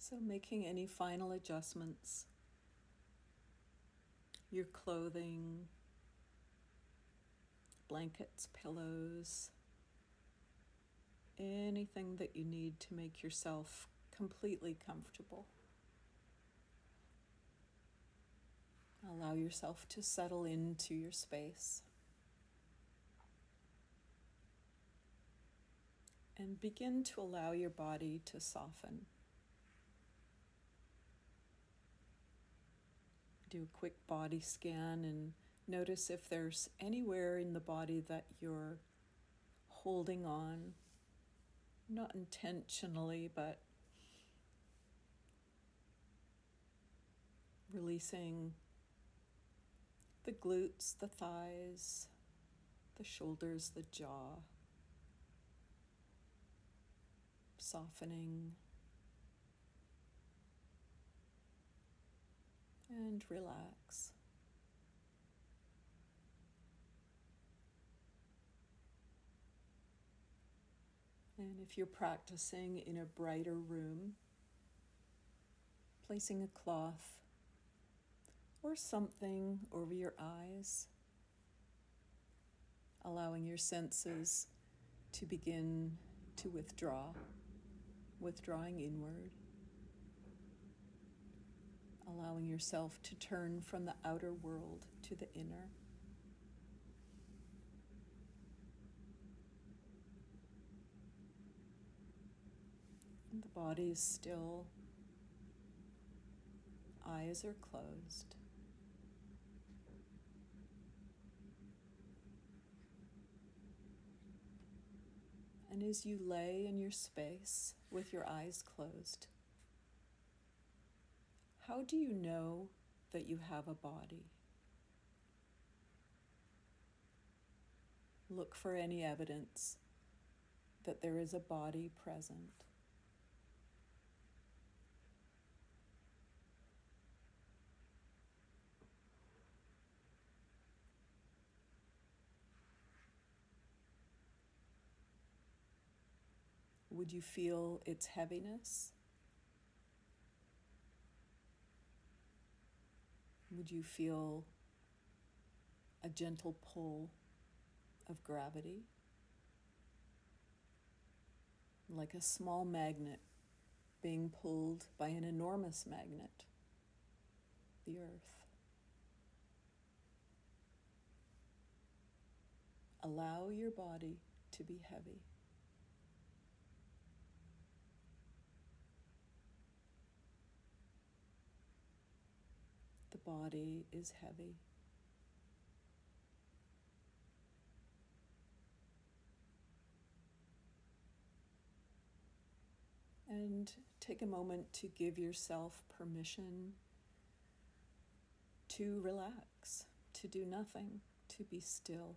So making any final adjustments, your clothing, blankets, pillows, anything that you need to make yourself completely comfortable. Allow yourself to settle into your space. And begin to allow your body to soften. Do a quick body scan and notice if there's anywhere in the body that you're holding on, not intentionally, but releasing the glutes, the thighs, the shoulders, the jaw, softening and relax. And if you're practicing in a brighter room, placing a cloth or something over your eyes, allowing your senses to begin to withdrawing inward, allowing yourself to turn from the outer world to the inner. And the body is still, eyes are closed. And as you lay in your space with your eyes closed, how do you know that you have a body? Look for any evidence that there is a body present. Would you feel its heaviness? Would you feel a gentle pull of gravity? Like a small magnet being pulled by an enormous magnet, the earth. Allow your body to be heavy. The body is heavy. And take a moment to give yourself permission to relax, to do nothing, to be still.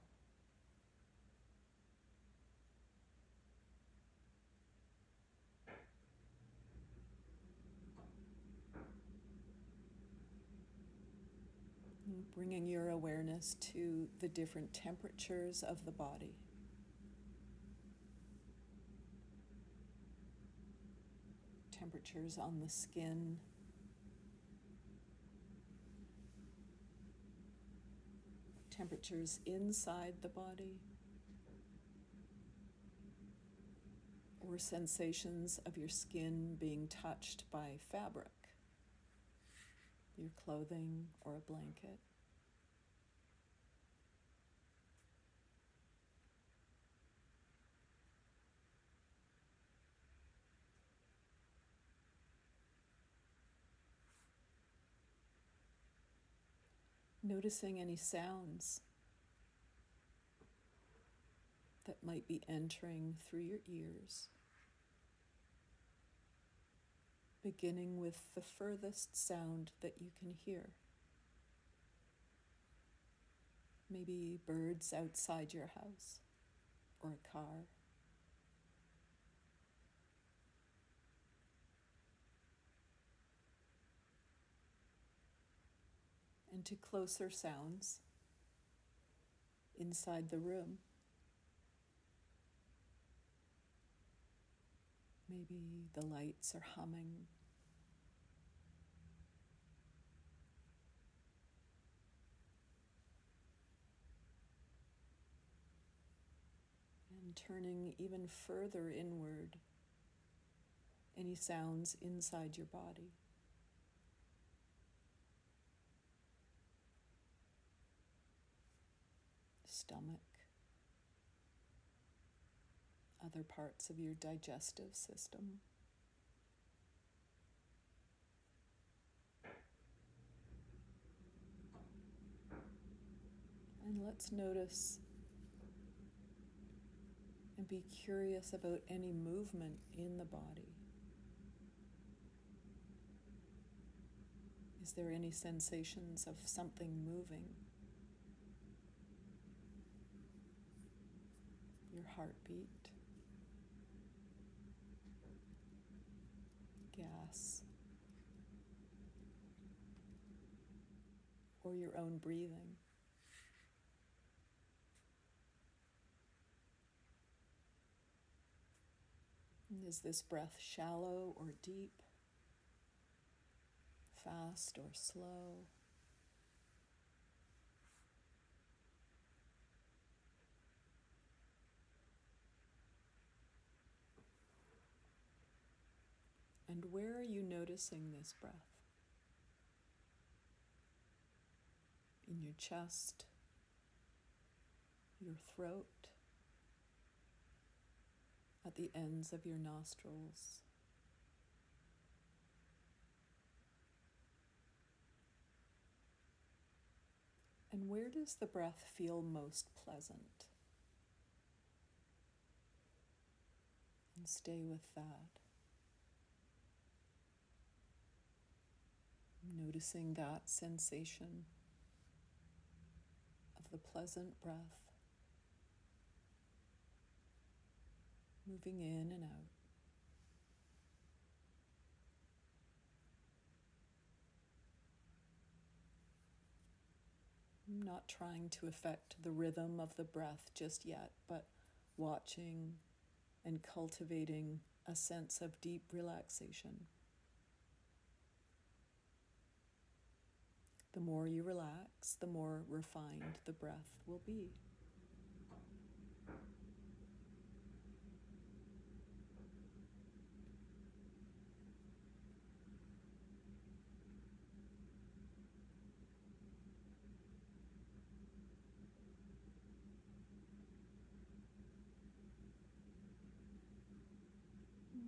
Bringing your awareness to the different temperatures of the body. Temperatures on the skin, temperatures inside the body, or sensations of your skin being touched by fabric, your clothing or a blanket. Noticing any sounds that might be entering through your ears, beginning with the furthest sound that you can hear. Maybe birds outside your house, or a car. And to closer sounds inside the room. Maybe the lights are humming, And turning even further inward, any sounds inside your body. Stomach, other parts of your digestive system. And let's notice and be curious about any movement in the body. Is there any sensations of something moving? Your heartbeat, gas, or your own breathing. And is this breath shallow or deep, fast or slow? And where are you noticing this breath? In your chest, your throat, at the ends of your nostrils. And where does the breath feel most pleasant? And stay with that. Noticing that sensation of the pleasant breath moving in and out. I'm not trying to affect the rhythm of the breath just yet, but watching and cultivating a sense of deep relaxation. The more you relax, the more refined the breath will be.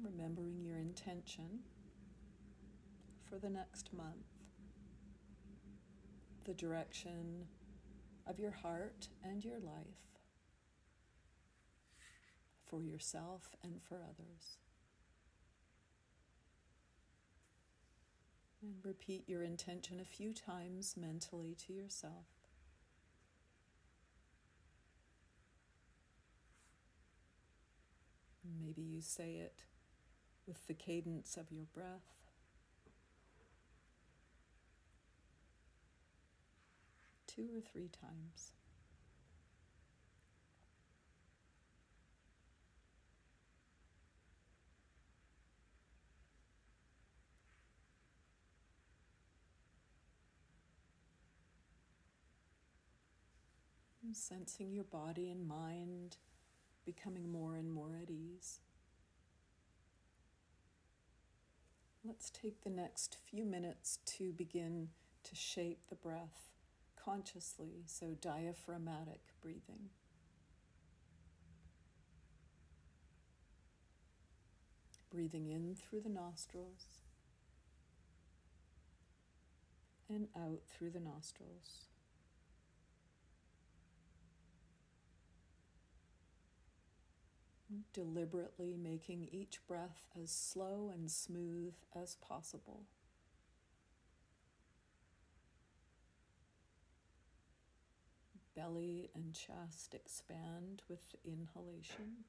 Remembering your intention for the next month, the direction of your heart and your life, for yourself and for others. And repeat your intention a few times mentally to yourself. Maybe you say it with the cadence of your breath. Two or three times. And sensing your body and mind becoming more and more at ease. Let's take the next few minutes to begin to shape the breath consciously, so diaphragmatic breathing. Breathing in through the nostrils and out through the nostrils. Deliberately making each breath as slow and smooth as possible. Belly and chest expand with inhalation.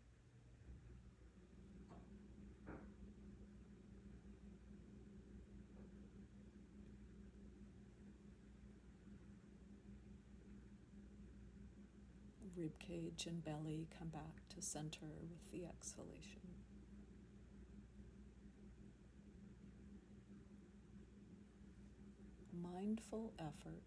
Rib cage and belly come back to center with the exhalation. Mindful effort.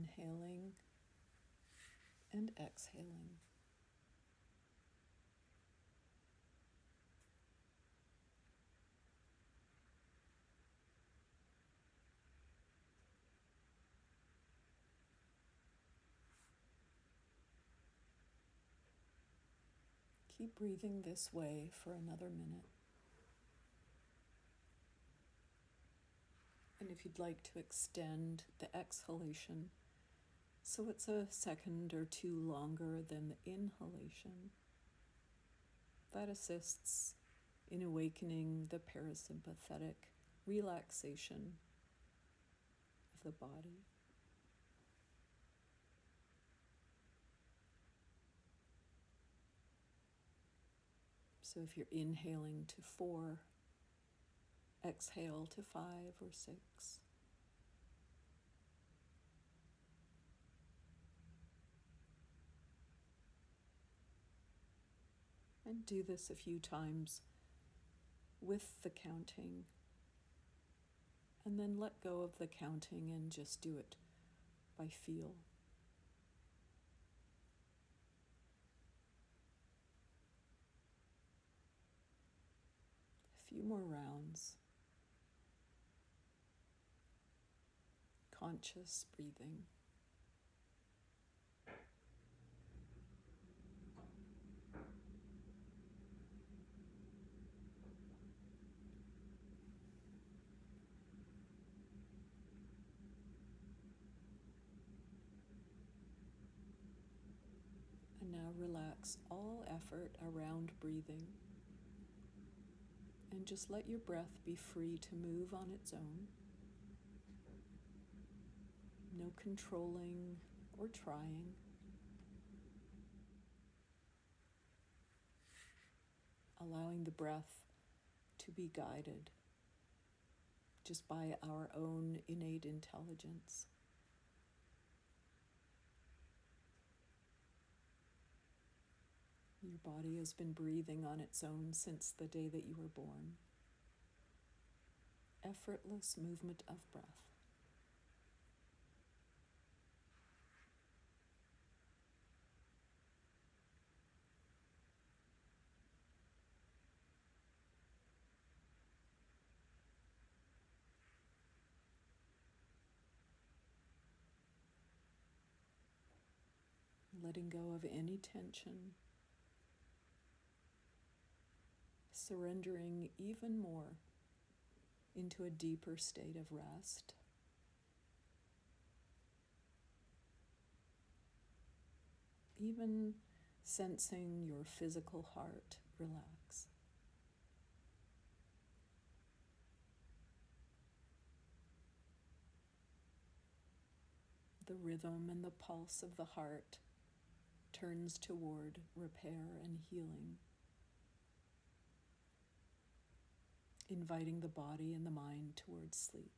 inhaling and exhaling. Keep breathing this way for another minute. And if you'd like to extend the exhalation so it's a second or two longer than the inhalation, that assists in awakening the parasympathetic relaxation of the body. So if you're inhaling to 4, exhale to 5 or 6. And do this a few times with the counting. And then let go of the counting and just do it by feel. A few more rounds. Conscious breathing. And now relax all effort around breathing. And just let your breath be free to move on its own. No controlling or trying. Allowing the breath to be guided just by our own innate intelligence. Your body has been breathing on its own since the day that you were born. Effortless movement of breath. Letting go of any tension. Surrendering even more into a deeper state of rest. Even sensing your physical heart relax. The rhythm and the pulse of the heart turns toward repair and healing, inviting the body and the mind towards sleep.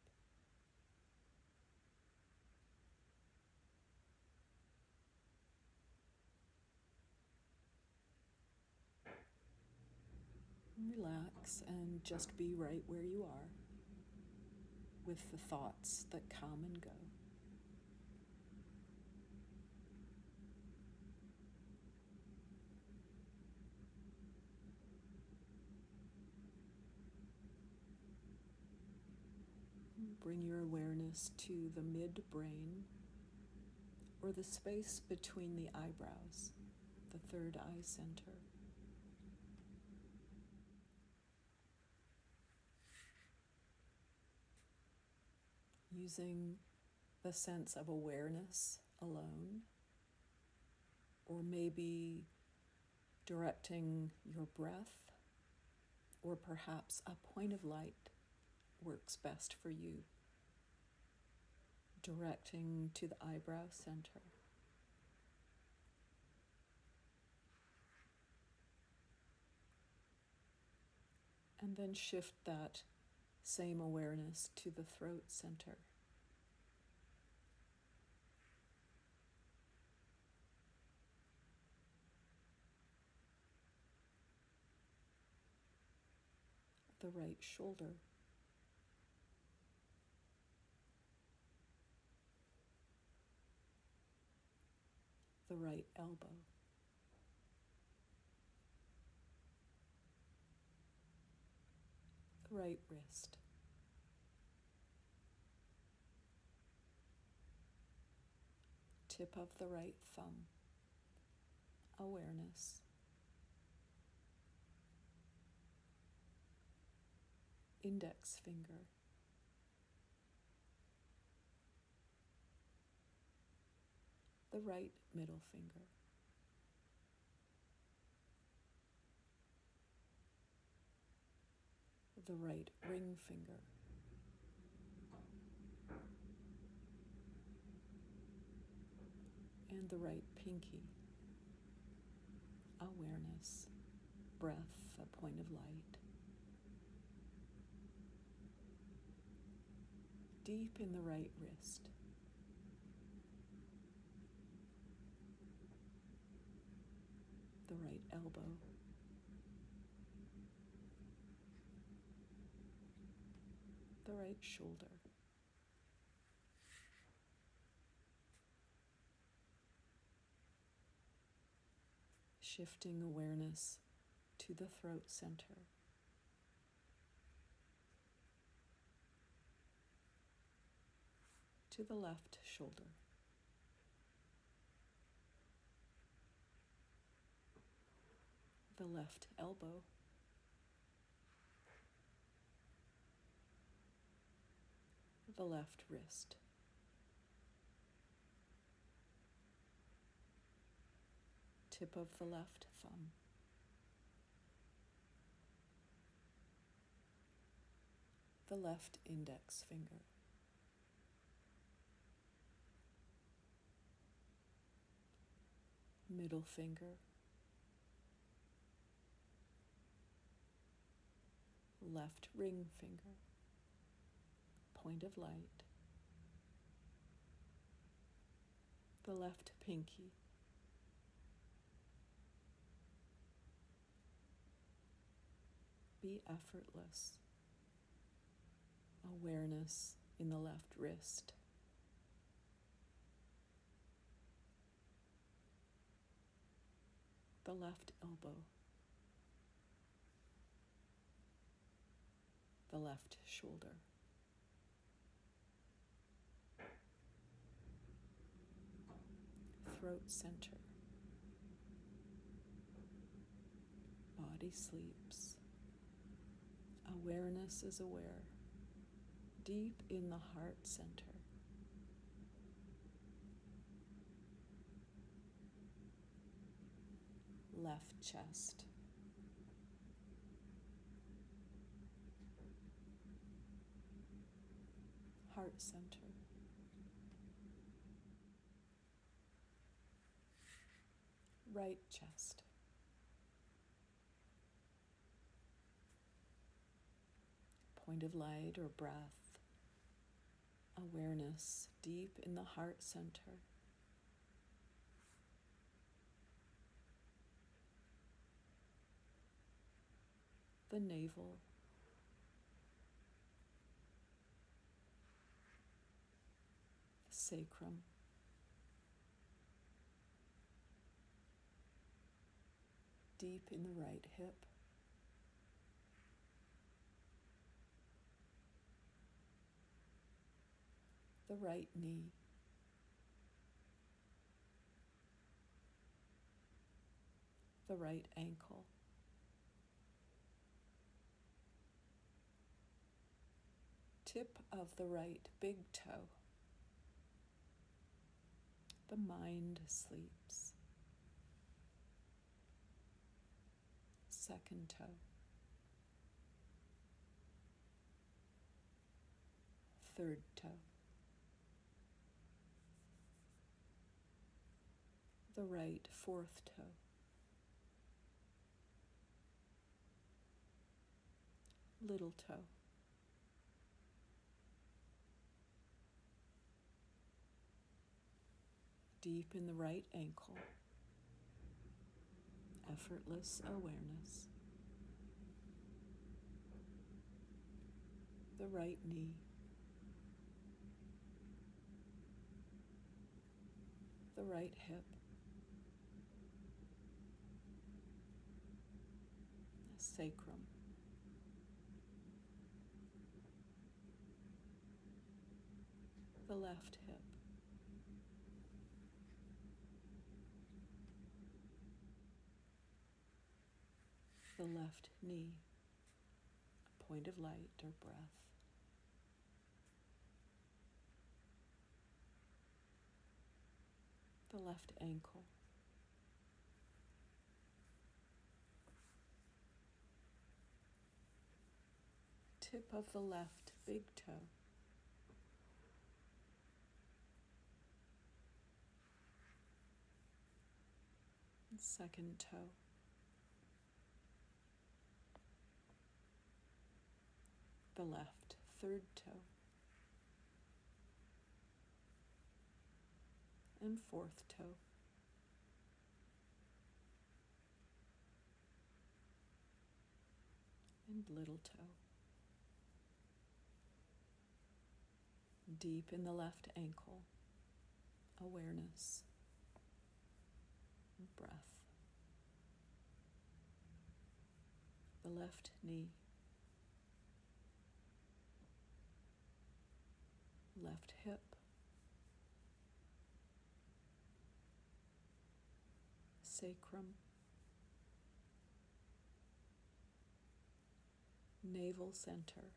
Relax and just be right where you are with the thoughts that come and go. Bring your awareness to the midbrain, or the space between the eyebrows, the third eye center. Using the sense of awareness alone, or maybe directing your breath, or perhaps a point of light works best for you. Directing to the eyebrow center. And then shift that same awareness to the throat center. The right shoulder. the right elbow, the right wrist, tip of the right thumb, awareness, index finger, the right middle finger, the right ring finger, and the right pinky. Awareness, breath, a point of light. Deep in the right wrist. The right elbow. The right shoulder. Shifting awareness to the throat center. To the left shoulder. The left elbow. The left wrist. Tip of the left thumb. The left index finger. Middle finger. Left ring finger. Point of light. The left pinky. Be effortless. Awareness in the left wrist. The left elbow. The left shoulder. Throat center. Body sleeps. Awareness is aware. Deep in the heart center. Left chest. Heart center. Right chest. Point of light or breath. Awareness deep in the heart center. The navel. The sacrum. Deep in the right hip. The right knee. The right ankle. Tip of the right big toe. The mind sleeps. Second toe. Third toe. The right fourth toe. Little toe. Deep in the right ankle. Effortless awareness. The right knee. The right hip. sacrum, the left hip, the left knee, a point of light or breath, the left ankle, tip of the left big toe, and second toe, the left third toe, and fourth toe, and little toe. Deep in the left ankle, awareness, and breath. The left knee, left hip, sacrum, navel center,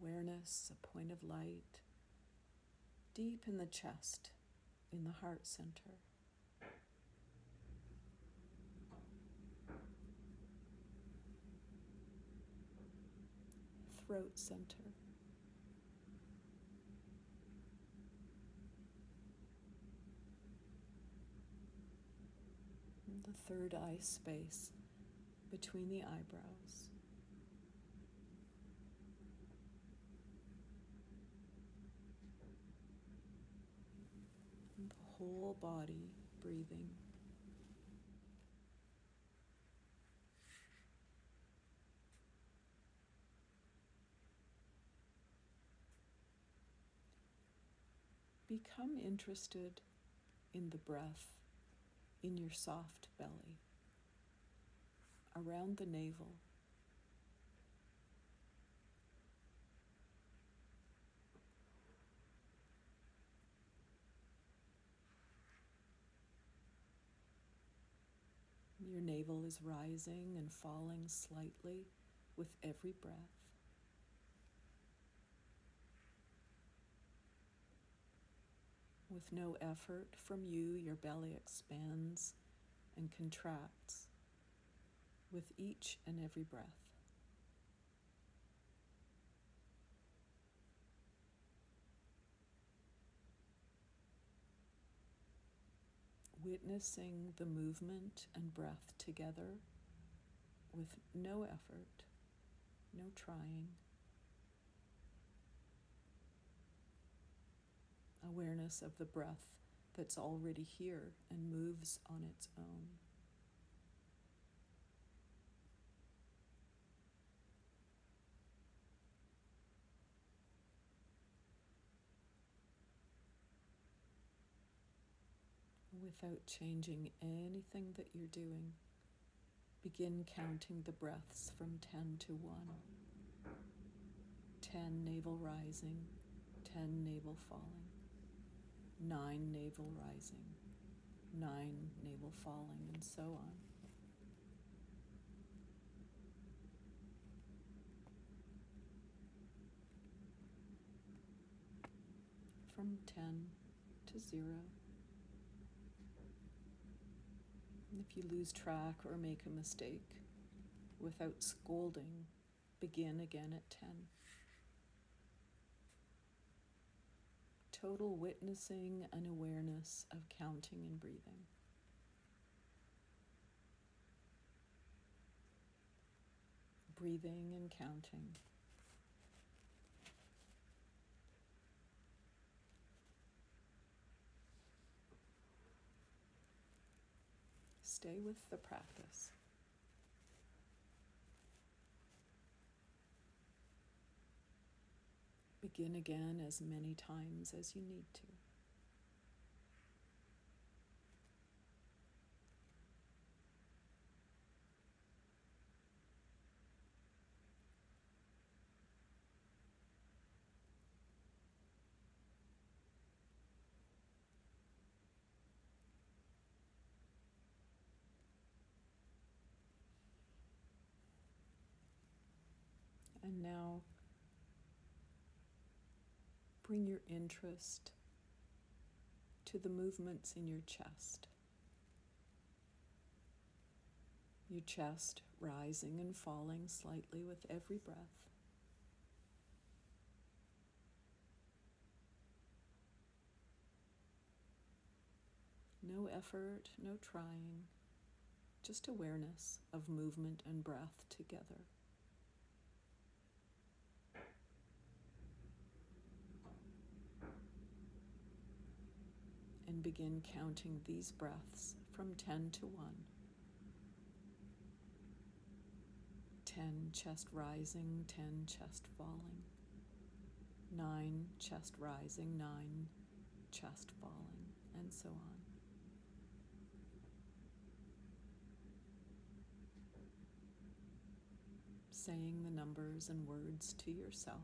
awareness, a point of light, deep in the chest, in the heart center. Throat center. And the third eye space between the eyebrows. And the whole body breathing. Become interested in the breath in your soft belly, around the navel. Your navel is rising and falling slightly with every breath. With no effort from you, your belly expands and contracts with each and every breath. Witnessing the movement and breath together with no effort, no trying. Awareness of the breath that's already here and moves on its own. Without changing anything that you're doing, begin counting the breaths from 10 to 1. 10 navel rising, 10 navel falling, 9 navel rising, 9 navel falling, and so on. From 10 to 0. And if you lose track or make a mistake, without scolding, begin again at 10. Total witnessing and awareness of counting and breathing. Breathing and counting. Stay with the practice. Begin again as many times as you need to. Bring your interest to the movements in your chest. Your chest rising and falling slightly with every breath. No effort, no trying, just awareness of movement and breath together. And begin counting these breaths from 10 to 1. 10, chest rising, 10, chest falling. 9, chest rising, 9, chest falling, and so on. Saying the numbers and words to yourself.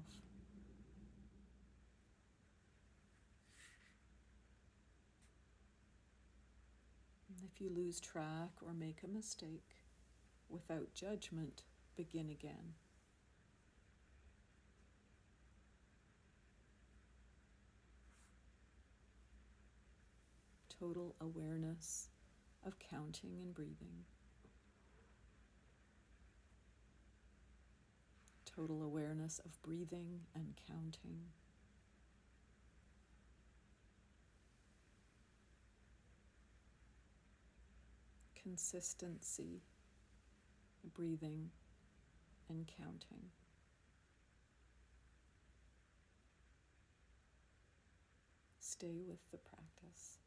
If you lose track or make a mistake, without judgment, begin again. Total awareness of counting and breathing. Total awareness of breathing and counting. Consistency, breathing and counting. Stay with the practice.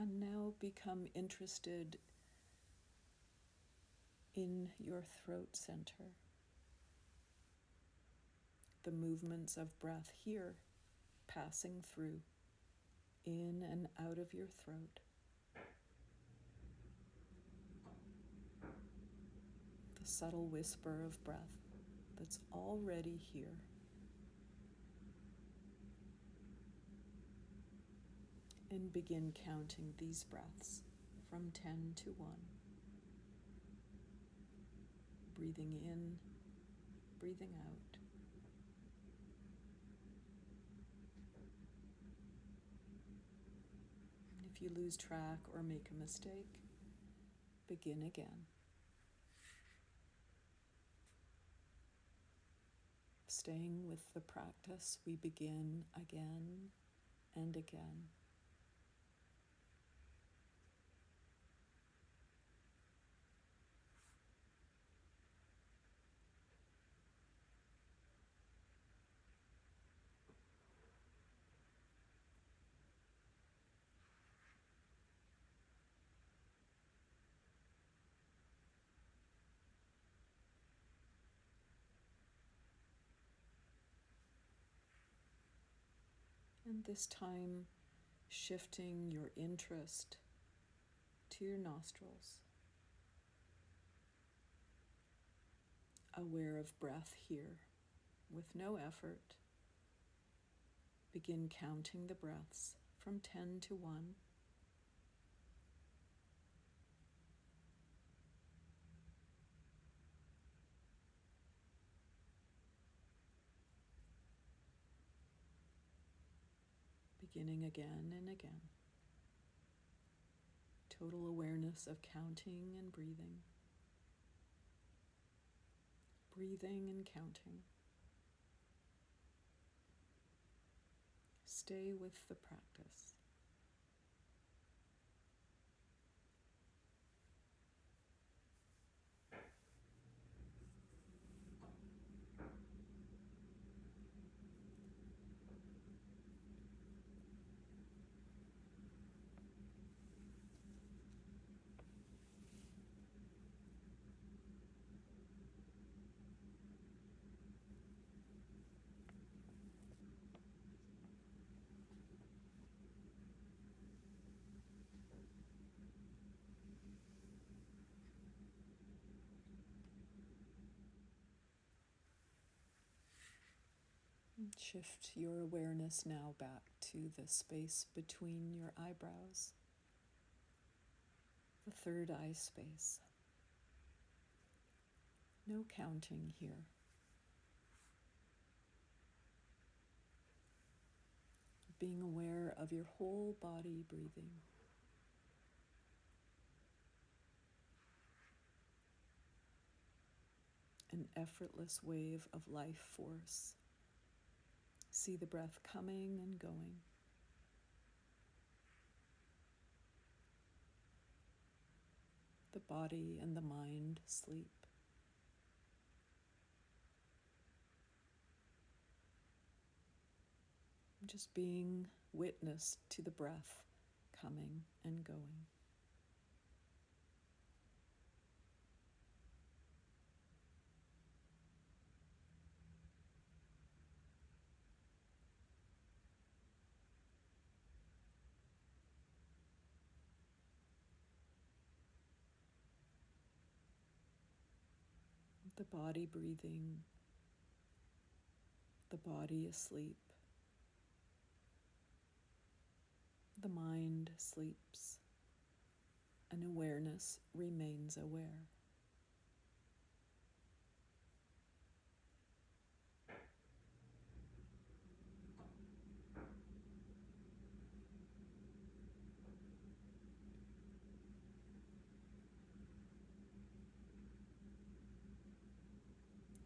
And now become interested in your throat center. The movements of breath here passing through, in and out of your throat. The subtle whisper of breath that's already here. And begin counting these breaths from 10 to 1. Breathing in, breathing out. If you lose track or make a mistake, begin again. Staying with the practice, we begin again and again. And this time, shifting your interest to your nostrils. Aware of breath here, with no effort. Begin counting the breaths from 10 to 1. Beginning again and again. Total awareness of counting and breathing. Breathing and counting. Stay with the practice. Shift your awareness now back to the space between your eyebrows, the third eye space. No counting here. Being aware of your whole body breathing. An effortless wave of life force. See the breath coming and going. The body and the mind sleep. Just being witness to the breath coming and going. The body breathing, the body asleep, the mind sleeps, and awareness remains aware.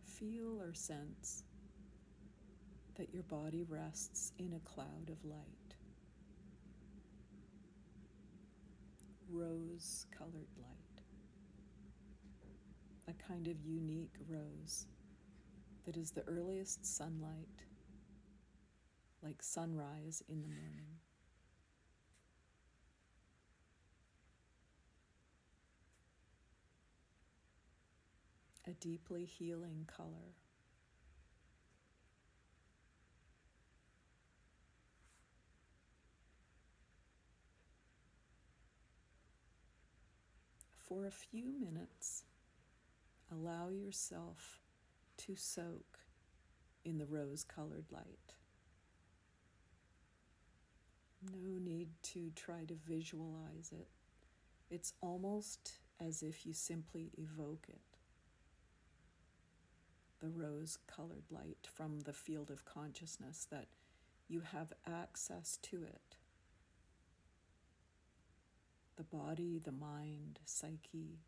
Feel or sense that your body rests in a cloud of light, rose-colored light, a kind of unique rose that is the earliest sunlight, like sunrise in the morning. A deeply healing color. For a few minutes, allow yourself to soak in the rose-colored light. No need to try to visualize it. It's almost as if you simply evoke it. The rose-colored light from the field of consciousness, that you have access to it. The body, the mind, psyche,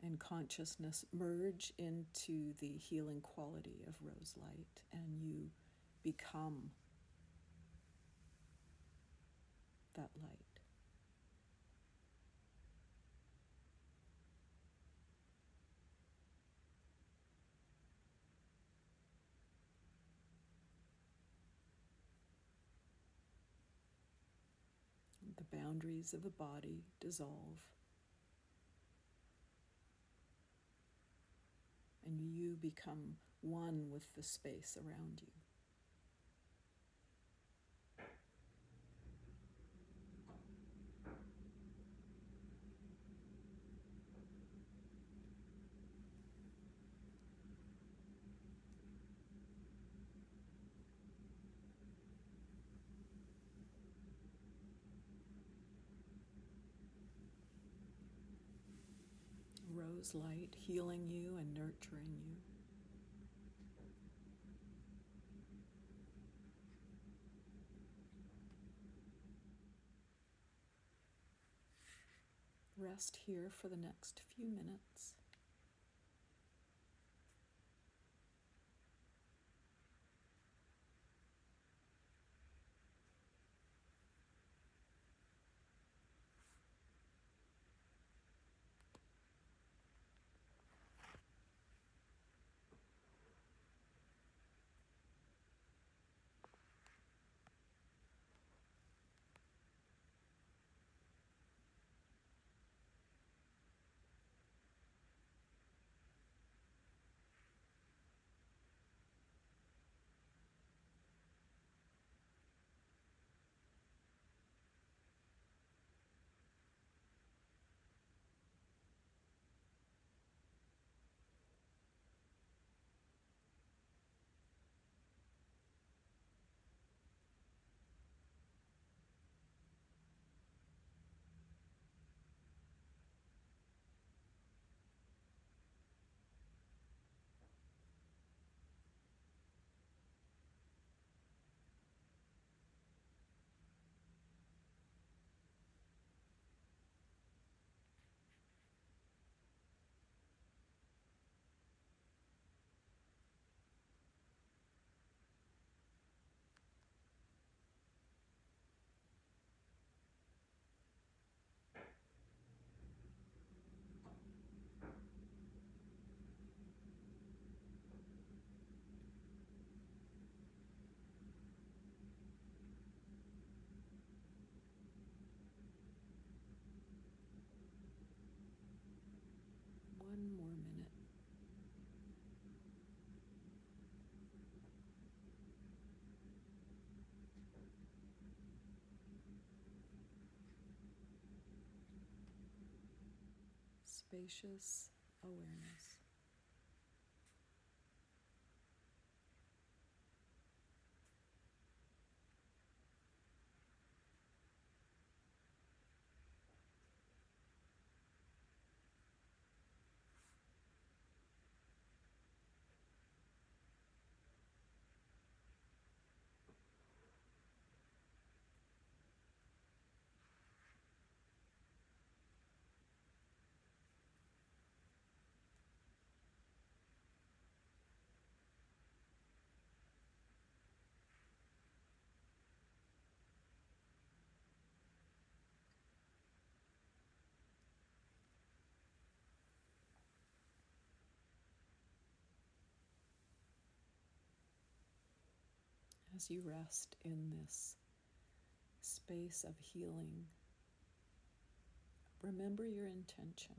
and consciousness merge into the healing quality of rose light, and you become that light. The boundaries of the body dissolve, and you become one with the space around you. Rose light healing you and nurturing you. Rest here for the next few minutes. spacious awareness. As you rest in this space of healing, remember your intention.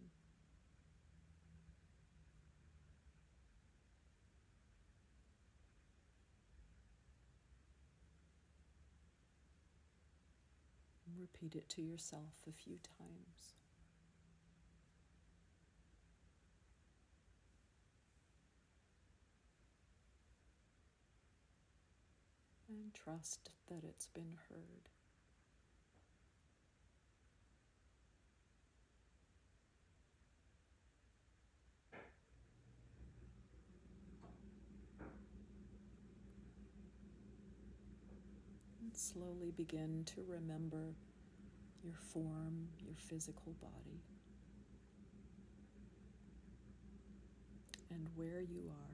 Repeat it to yourself a few times. And trust that it's been heard. And slowly begin to remember your form, your physical body, and where you are.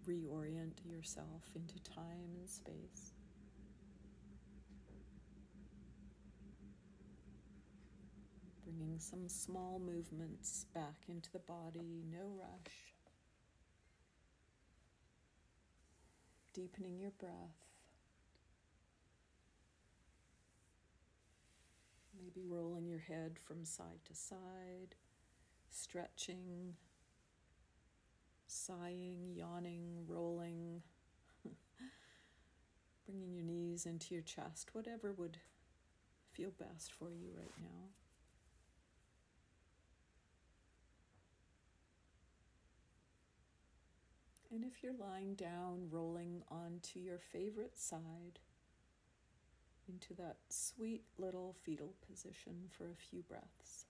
Reorient yourself into time and space. Bringing some small movements back into the body, no rush. Deepening your breath. Maybe rolling your head from side to side, stretching, sighing, yawning, rolling, bringing your knees into your chest, whatever would feel best for you right now. And if you're lying down, rolling onto your favorite side, into that sweet little fetal position for a few breaths.